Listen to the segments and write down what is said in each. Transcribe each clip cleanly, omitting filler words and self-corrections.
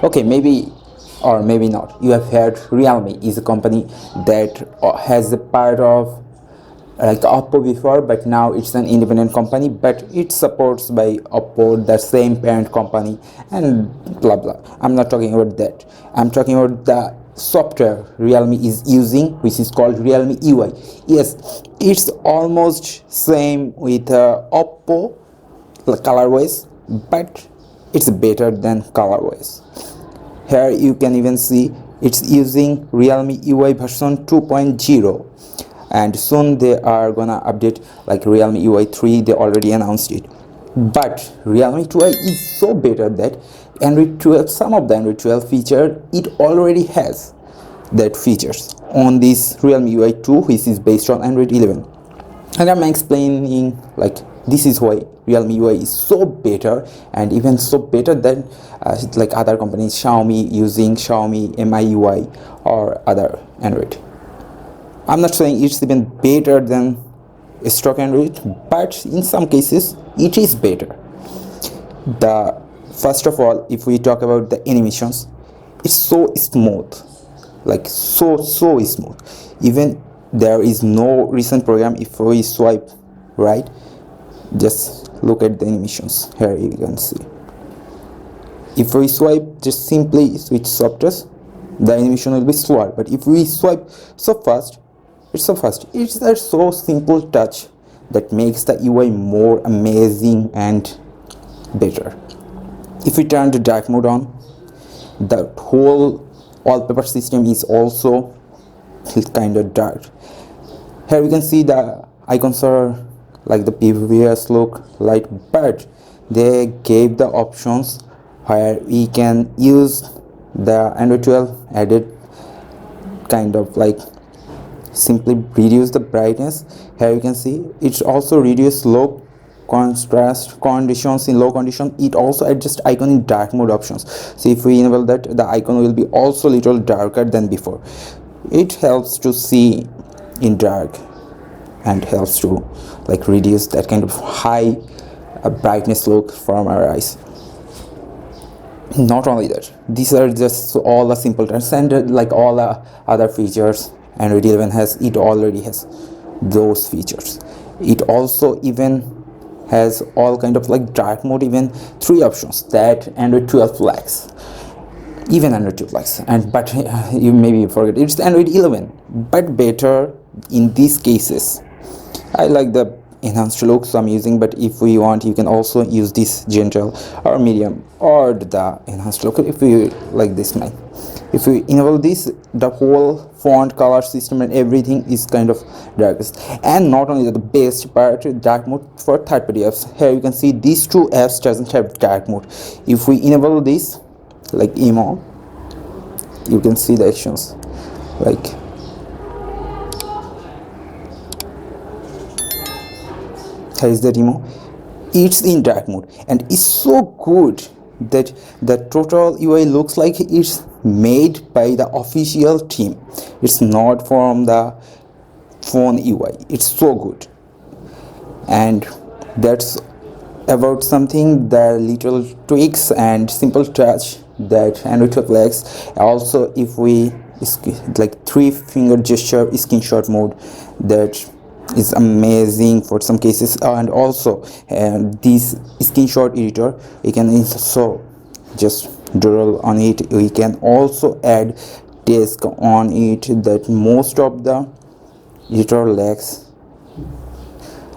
Okay, maybe or maybe not. You have heard Realme is a company that has a part of like Oppo before, but now it's an independent company, but it supports by Oppo, the same parent company, and blah blah. I'm not talking about that. I'm talking about the software Realme is using, which is called Realme UI. Yes, it's almost same with Oppo ColorOS, but it's better than ColorOS. Here you can even see it's using Realme UI version 2.0, and soon they are gonna update like Realme UI 3. They already announced it, but Realme 2i is so better that Android 12, some of the Android 12 feature it already has that features on this Realme UI 2, which is based on Android 11. And I'm explaining like this is why Realme UI is so better, and even so better than like other companies, Xiaomi using Xiaomi MIUI or other Android. I'm not saying it's even better than stock Android, but in some cases it is better. The first of all, if we talk about the animations, it's so smooth, like so smooth. Even there is no recent program. If we swipe right, just look at the animations. Here you can see, if we swipe just simply switch softness, the animation will be slower, but if we swipe so fast, it's a so simple touch that makes the UI more amazing and better. If we turn the dark mode on, the whole wallpaper system is also kind of dark. Here we can see the icons are like the previous look light, but they gave the options where we can use the Android 12 added kind of like simply reduce the brightness. Here you can see it's also reduce low contrast conditions. In low condition it also adjusts icon in dark mode options. So if we enable that, the icon will be also little darker than before. It helps to see in dark and helps to like reduce that kind of high brightness look from our eyes. Not only that, these are just all the simple terms, and like all the other features Android 11 has, it already has those features. It also even has all kind of like dark mode, even 3 options that Android 12 lacks, even Android 12 lacks. And but you maybe forget it's Android 11, but better in these cases. I like the enhanced look, so I'm using, but if we want you can also use this gentle or medium or the enhanced look if you like this man. If we enable this, the whole font color system and everything is kind of darkest. And not only that, the best part, dark mode for third-party apps. Here you can see these 2 apps doesn't have dark mode. If we enable this like emo, you can see the actions like here is the demo. It's in dark mode and it's so good that the total UI looks like it's made by the official team. It's not from the phone UI. It's so good. And that's about something, the little tweaks and simple touch that Android 12 lacks. Also, if we like 3-finger gesture screenshot mode, that is amazing for some cases. And also this screenshot editor, you can also just doodle on it. We can also add text on it that most of the editor lacks.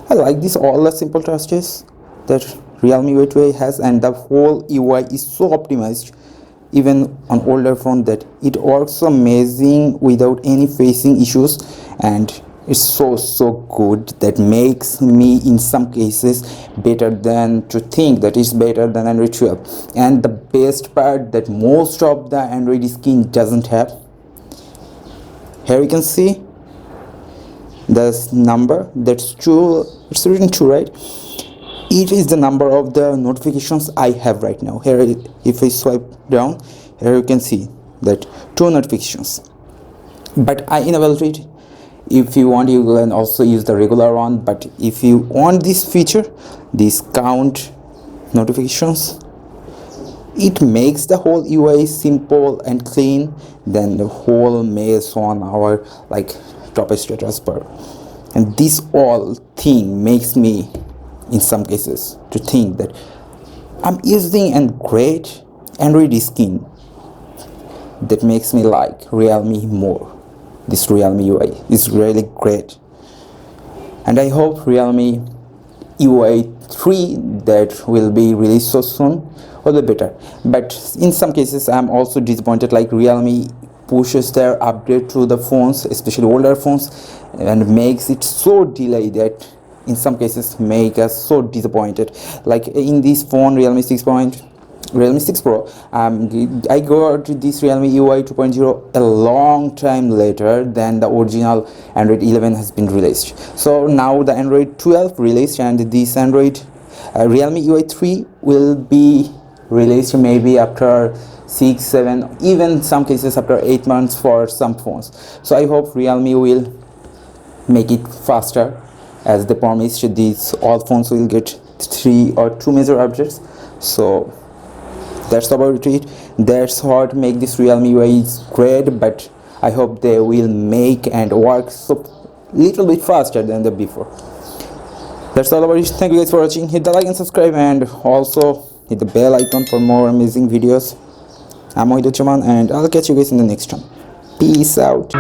I like this all the simple touches that Realme UI 2 has, and the whole UI is so optimized even on older phone that it works amazing without any facing issues, and it's so good that makes me in some cases better than to think that it's better than Android 12. And the best part that most of the Android skin doesn't have, here you can see this number, that's true, it's written 2, right? It is the number of the notifications I have right now. Here if I swipe down, here you can see that 2 notifications, but I enabled it. If you want, you can also use the regular one, but if you want this feature, this count notifications, it makes the whole UI simple and clean than the whole mess on our like top status bar. And this all thing makes me in some cases to think that I'm using a great Android skin that makes me like Realme more. This Realme UI is really great, and I hope Realme UI 3 that will be released so soon will be better. But in some cases I'm also disappointed, like Realme pushes their update to the phones, especially older phones, and makes it so delayed that in some cases make us so disappointed. Like in this phone Realme 6 Pro, I got this Realme UI 2.0 a long time later than the original Android 11 has been released. So now the Android 12 released, and this Android Realme UI 3 will be released maybe after 6, 7, even some cases after 8 months for some phones. So I hope Realme will make it faster, as they promised. These all phones will get 3 or 2 major updates. So that's about it. That's what make this Realme UI is great, but I hope they will make and work so little bit faster than the before. That's all about it. Thank you guys for watching. Hit the like and subscribe, and also hit the bell icon for more amazing videos. I'm oheduzzamanx, and I'll catch you guys in the next one. Peace out.